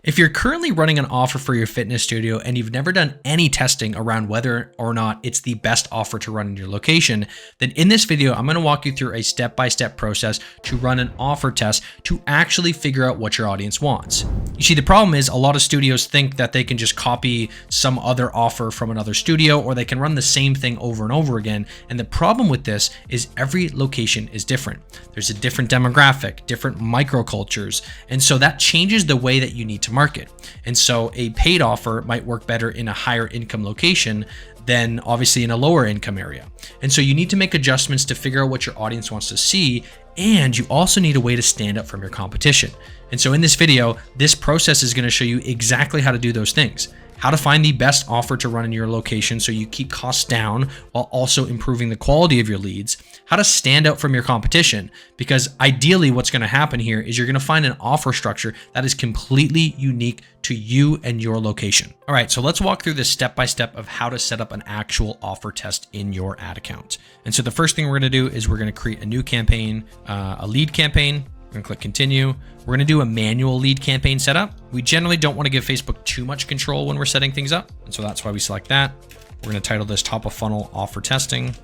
If you're currently running an offer for your fitness studio and you've never done any testing around whether or not it's the best offer to run in your location, then in this video, I'm going to walk you through a step-by-step process to run an offer test to actually figure out what your audience wants. You see, the problem is a lot of studios think that they can just copy some other offer from another studio, or they can run the same thing over and over again. And the problem with this is every location is different. There's a different demographic, different microcultures. And so that changes the way that you need to market. And so a paid offer might work better in a higher income location than obviously in a lower income area. And so you need to make adjustments to figure out what your audience wants to see. And you also need a way to stand up from your competition. And so in this video, this process is going to show you exactly how to do those things. How to find the best offer to run in your location so you keep costs down while also improving the quality of your leads. How to stand out from your competition, because ideally what's going to happen here is you're going to find an offer structure that is completely unique to you and your location. All right, so let's walk through this step-by-step of how to set up an actual offer test in your ad account. And so the first thing we're going to do is we're going to create a new campaign, a lead campaign. We're going to click continue. We're going to do a manual lead campaign setup. We generally don't want to give Facebook too much control when we're setting things up. And so that's why we select that. We're going to title this top of funnel offer testing.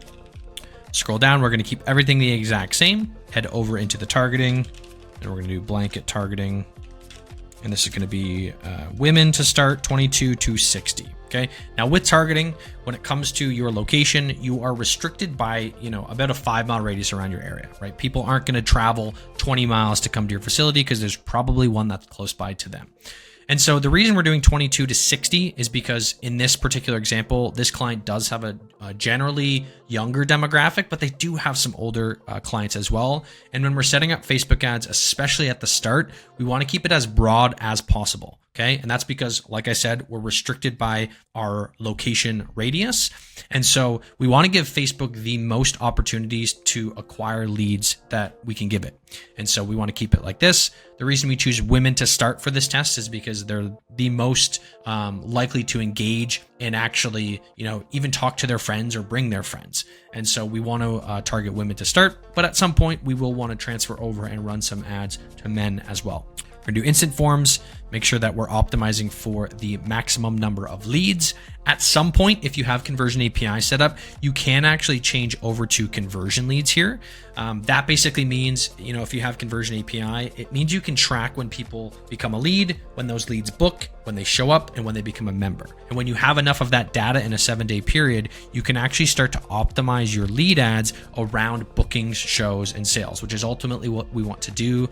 Scroll down. We're going to keep everything the exact same. Head over into the targeting, and we're going to do blanket targeting. And this is going to be women to start 22 to 60. Okay. Now with targeting, when it comes to your location, you are restricted by, about a 5-mile radius around your area, right? People aren't going to travel 20 miles to come to your facility because there's probably one that's close by to them. And so the reason we're doing 22 to 60 is because in this particular example, this client does have a generally younger demographic, but they do have some older clients as well. And when we're setting up Facebook ads, especially at the start, we want to keep it as broad as possible. Okay. And that's because, like I said, we're restricted by our location radius. And so we want to give Facebook the most opportunities to acquire leads that we can give it. And so we want to keep it like this. The reason we choose women to start for this test is because they're the most likely to engage and actually, even talk to their friends or bring their friends. And so we want to target women to start, but at some point we will want to transfer over and run some ads to men as well. We're going to do instant forms, make sure that we're optimizing for the maximum number of leads. At some point, if you have Conversion API set up, you can actually change over to conversion leads here. That basically means, if you have Conversion API, it means you can track when people become a lead, when those leads book, when they show up, and when they become a member. And when you have enough of that data in a 7-day period, you can actually start to optimize your lead ads around bookings, shows, and sales, which is ultimately what we want to do.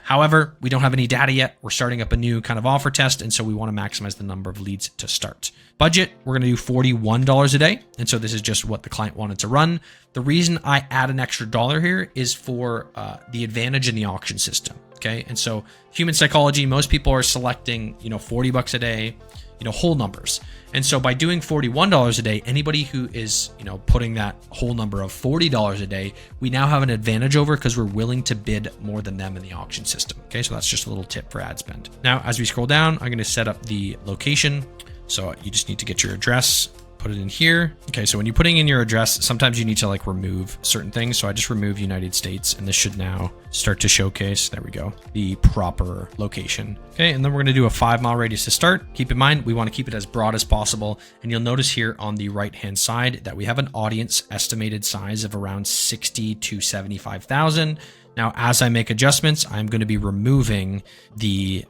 However, we don't have any data yet. We're starting up a new kind of offer test. And so we want to maximize the number of leads to start. Budget, we're going to do $41 a day. And so this is just what the client wanted to run. The reason I add an extra dollar here is for the advantage in the auction system. Okay. And so human psychology, most people are selecting, $40 a day, whole numbers. And so by doing $41 a day, anybody who is, putting that whole number of $40 a day, we now have an advantage over because we're willing to bid more than them in the auction system. Okay. So that's just a little tip for ad spend. Now, as we scroll down, I'm going to set up the location. So you just need to get your address, put it in here. Okay, so when you're putting in your address, sometimes you need to remove certain things. So I just remove United States, and this should now start to showcase, there we go, the proper location. Okay, and then we're gonna do a 5-mile radius to start. Keep in mind, we wanna keep it as broad as possible. And you'll notice here on the right-hand side that we have an audience estimated size of around 60 to 75,000. Now, as I make adjustments, I'm gonna be removing the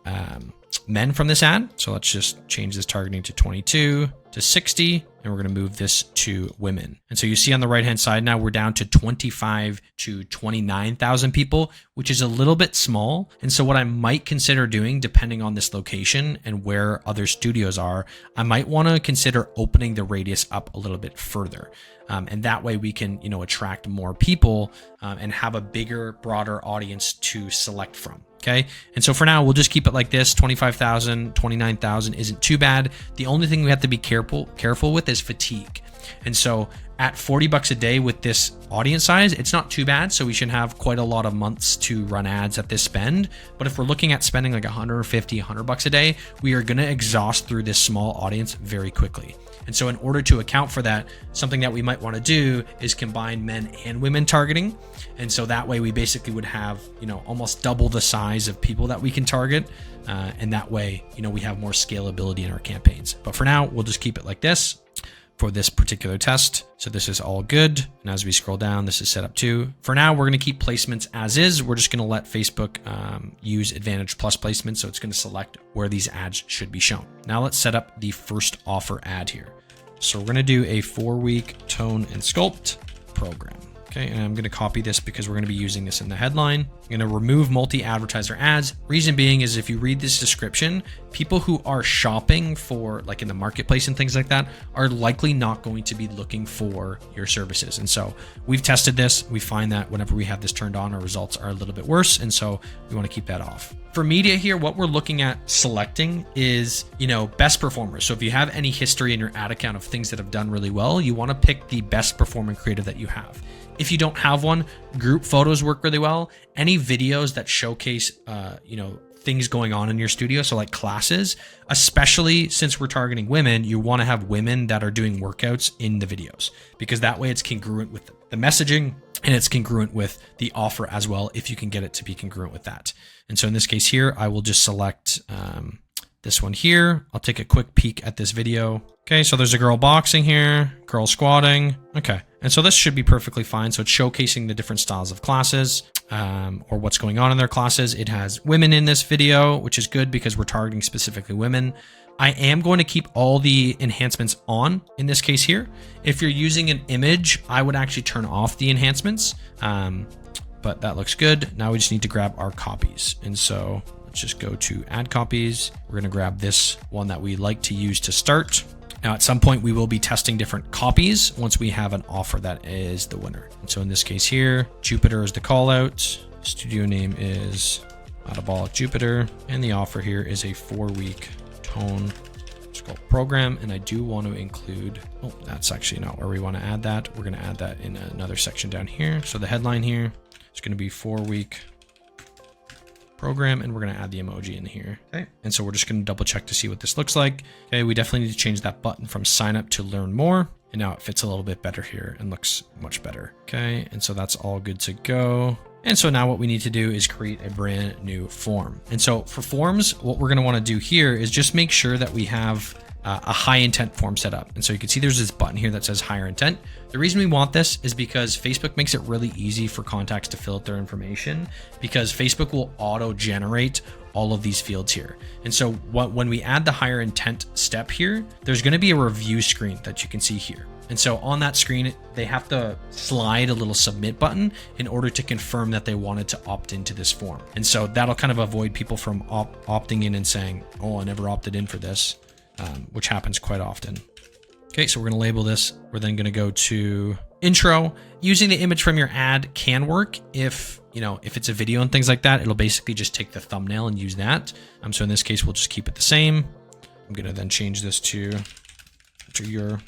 men from this ad. So let's just change this targeting to 22 to 60, and we're going to move this to women. And so you see on the right-hand side now we're down to 25 to 29,000 people, which is a little bit small. And so what I might consider doing, depending on this location and where other studios are, I might want to consider opening the radius up a little bit further. And that way we can, attract more people and have a bigger, broader audience to select from. Okay. And so for now, we'll just keep it like this. 25,000, 29,000 isn't too bad. The only thing we have to be careful with is fatigue. And so at $40 a day with this audience size, it's not too bad. So we should have quite a lot of months to run ads at this spend. But if we're looking at spending like $150, $100 a day, we are going to exhaust through this small audience very quickly. And so in order to account for that, something that we might want to do is combine men and women targeting. And so that way we basically would have, almost double the size of people that we can target. And that way, we have more scalability in our campaigns. But for now, we'll just keep it like this for this particular test. So this is all good. And as we scroll down, this is set up too. For now, we're going to keep placements as is. We're just going to let Facebook use Advantage Plus placements. So it's going to select where these ads should be shown. Now let's set up the first offer ad here. So we're going to do a 4-week tone and sculpt program. Okay, and I'm going to copy this because we're going to be using this in the headline. I'm going to remove multi-advertiser ads. Reason being is if you read this description, people who are shopping for like in the marketplace and things like that are likely not going to be looking for your services. And so we've tested this. We find that whenever we have this turned on, our results are a little bit worse. And so we want to keep that off. For media here, what we're looking at selecting is, best performers. So if you have any history in your ad account of things that have done really well, you want to pick the best performing creative that you have. If you don't have one, group photos work really well. Any videos that showcase, things going on in your studio. So like classes, especially since we're targeting women, you want to have women that are doing workouts in the videos because that way it's congruent with the messaging and it's congruent with the offer as well, if you can get it to be congruent with that. And so in this case here, I will just select this one here. I'll take a quick peek at this video. Okay, so there's a girl boxing here, girl squatting. Okay, and so this should be perfectly fine. So it's showcasing the different styles of classes or what's going on in their classes. It has women in this video, which is good because we're targeting specifically women. I am going to keep all the enhancements on in this case here. If you're using an image, I would actually turn off the enhancements, but that looks good. Now we just need to grab our copies. And so let's just go to add copies. We're going to grab this one that we like to use to start. Now, at some point, we will be testing different copies once we have an offer that is the winner. And so in this case here, Jupiter is the call out. Studio name is Metabolic Jupiter. And the offer here is a 4-week tone sculpt program. And I do want to include, that's actually not where we want to add that. We're going to add that in another section down here. So the headline here is going to be 4-week program, and we're going to add the emoji in here. Okay. And so we're just going to double check to see what this looks like. Okay. We definitely need to change that button from sign up to learn more. And now it fits a little bit better here and looks much better. Okay. And so that's all good to go. And so now what we need to do is create a brand new form. And so for forms, what we're going to want to do here is just make sure that we have a high intent form set up. And so you can see there's this button here that says higher intent. The reason we want this is because Facebook makes it really easy for contacts to fill out their information because Facebook will auto generate all of these fields here. And so when we add the higher intent step here, there's going to be a review screen that you can see here. And so on that screen, they have to slide a little submit button in order to confirm that they wanted to opt into this form. And so that'll kind of avoid people from opting in and saying, oh, I never opted in for this. Which happens quite often. Okay, so we're going to label this. We're then going to go to intro. Using the image from your ad can work if it's a video and things like that. It'll basically just take the thumbnail and use that. So in this case, we'll just keep it the same. I'm going to then change this to enter your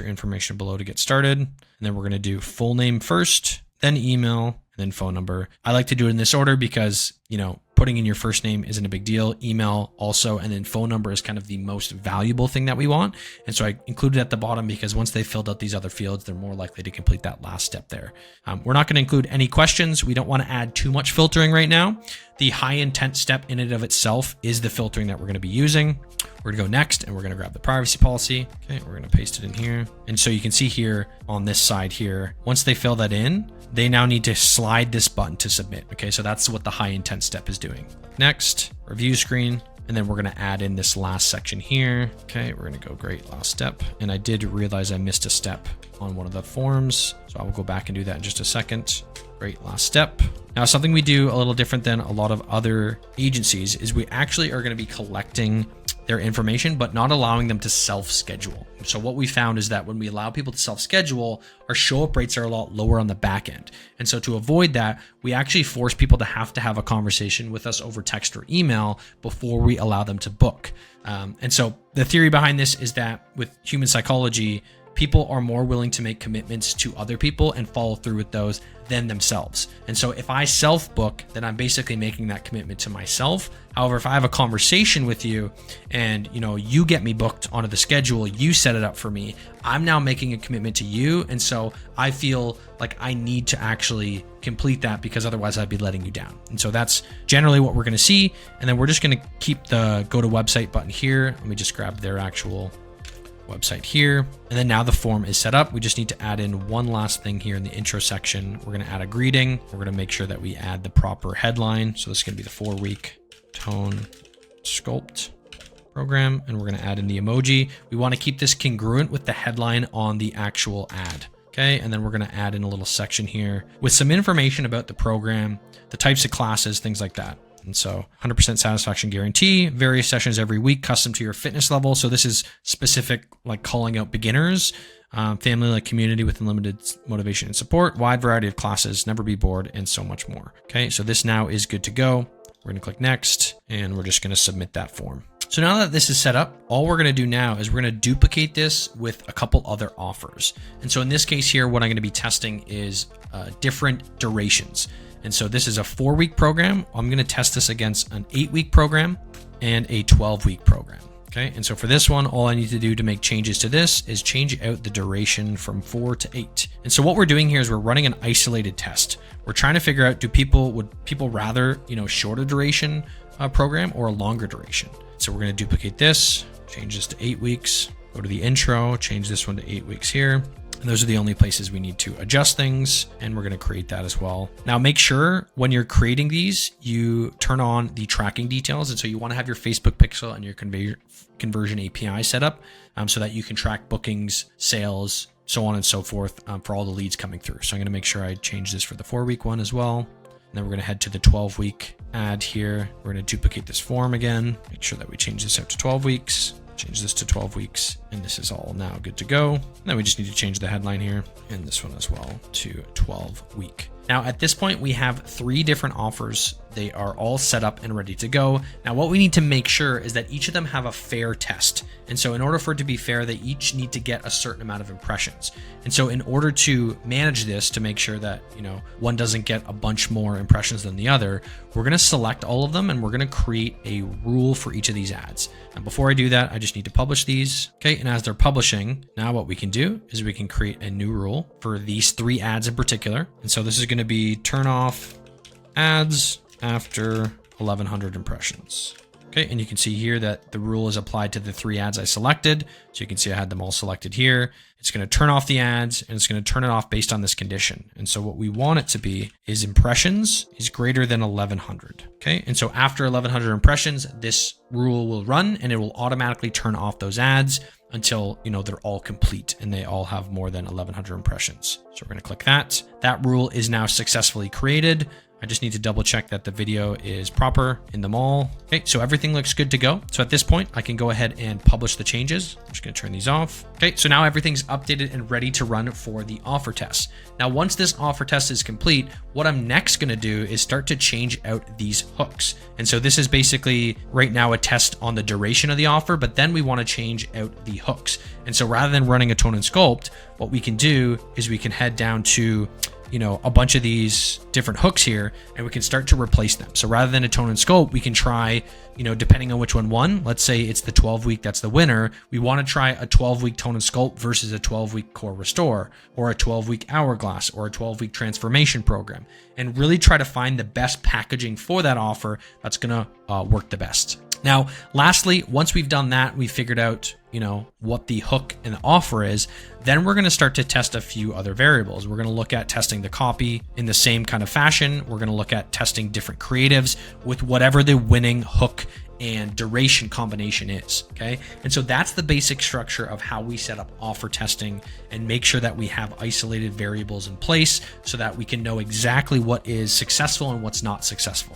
information below to get started. And then we're going to do full name first, then email, and then phone number. I like to do it in this order because, putting in your first name isn't a big deal. Email also, and then phone number is kind of the most valuable thing that we want. And so I included at the bottom because once they filled out these other fields, they're more likely to complete that last step there. We're not going to include any questions. We don't want to add too much filtering right now. The high intent step in and of itself is the filtering that we're going to be using. We're going to go next and we're going to grab the privacy policy. Okay, we're going to paste it in here. And so you can see here on this side here, once they fill that in, they now need to slide this button to submit. Okay, so that's what the high intent step is doing. Next, review screen. And then we're going to add in this last section here. Okay, we're going to go great last step. And I did realize I missed a step on one of the forms. So I will go back and do that in just a second. Great last step. Now, something we do a little different than a lot of other agencies is we actually are going to be collecting their information, but not allowing them to self-schedule. So what we found is that when we allow people to self-schedule, our show-up rates are a lot lower on the back end. And so to avoid that, we actually force people to have a conversation with us over text or email before we allow them to book. And so the theory behind this is that with human psychology, people are more willing to make commitments to other people and follow through with those than themselves. And so if I self-book, then I'm basically making that commitment to myself. However, if I have a conversation with you and you get me booked onto the schedule, you set it up for me, I'm now making a commitment to you. And so I feel like I need to actually complete that, because otherwise I'd be letting you down. And so that's generally what we're going to see. And then we're just going to keep the go to website button here. Let me just grab their actual website here. And then now the form is set up. We just need to add in one last thing here in the intro section. We're going to add a greeting. We're going to make sure that we add the proper headline. So this is going to be the 4-week tone sculpt program. And we're going to add in the emoji. We want to keep this congruent with the headline on the actual ad. Okay. And then we're going to add in a little section here with some information about the program, the types of classes, things like that. And so 100% satisfaction guarantee, various sessions every week, custom to your fitness level. So this is specific, like calling out beginners, family like community with unlimited motivation and support, wide variety of classes, never be bored, and so much more. Okay, so this now is good to go. We're going to click next, and we're just going to submit that form. So now that this is set up, all we're going to do now is we're going to duplicate this with a couple other offers. And so in this case here, what I'm going to be testing is different durations. And so this is a 4-week program. I'm going to test this against an 8-week program and a 12-week program. Okay. And so for this one, all I need to do to make changes to this is change out the duration from 4 to 8. And so what we're doing here is we're running an isolated test. We're trying to figure out, would people rather, shorter duration program or a longer duration? So we're going to duplicate this, change this to 8 weeks, go to the intro, change this one to 8 weeks here. And those are the only places we need to adjust things. And we're going to create that as well. Now, make sure when you're creating these, you turn on the tracking details. And so you want to have your Facebook pixel and your conversion API set up so that you can track bookings, sales, so on and so forth for all the leads coming through. So I'm going to make sure I change this for the 4-week one as well. And then we're going to head to the 12-week ad here. We're going to duplicate this form again, make sure that we change this out to 12 weeks. Change this to 12 weeks, and this is all now good to go. And then we just need to change the headline here and this one as well to 12-week. Now, at this point, we have 3 different offers. They are all set up and ready to go. Now, what we need to make sure is that each of them have a fair test. And so in order for it to be fair, they each need to get a certain amount of impressions. And so in order to manage this, to make sure that, one doesn't get a bunch more impressions than the other, we're going to select all of them and we're going to create a rule for each of these ads. And before I do that, I just need to publish these. Okay. And as they're publishing, now what we can do is we can create a new rule for these 3 ads in particular. And so this is going to be turn off ads after 1100 impressions. Okay, and you can see here that the rule is applied to the 3 ads I selected. So you can see I had them all selected here. It's going to turn off the ads and it's going to turn it off based on this condition. And so what we want it to be is impressions is greater than 1100. Okay, and so after 1100 impressions, this rule will run and it will automatically turn off those ads until, they're all complete and they all have more than 1100 impressions. So we're going to click that. That rule is now successfully created. I just need to double check that the video is proper in them all. Okay, so everything looks good to go. So at this point, I can go ahead and publish the changes. I'm just going to turn these off. Okay, so now everything's updated and ready to run for the offer test. Now, once this offer test is complete, what I'm next going to do is start to change out these hooks. And so this is basically right now a test on the duration of the offer, but then we want to change out the hooks. And so rather than running a tone and sculpt, what we can do is we can head down to a bunch of these different hooks here and we can start to replace them. So rather than a tone and sculpt, we can try, depending on which one won, let's say it's the 12-week, that's the winner. We want to try a 12-week tone and sculpt versus a 12-week core restore or a 12-week hourglass or a 12-week transformation program and really try to find the best packaging for that offer that's going to work the best. Now, lastly, once we've done that, we figured out, what the hook and the offer is, then we're going to start to test a few other variables. We're going to look at testing the copy in the same kind of fashion. We're going to look at testing different creatives with whatever the winning hook and duration combination is. Okay. And so that's the basic structure of how we set up offer testing and make sure that we have isolated variables in place so that we can know exactly what is successful and what's not successful.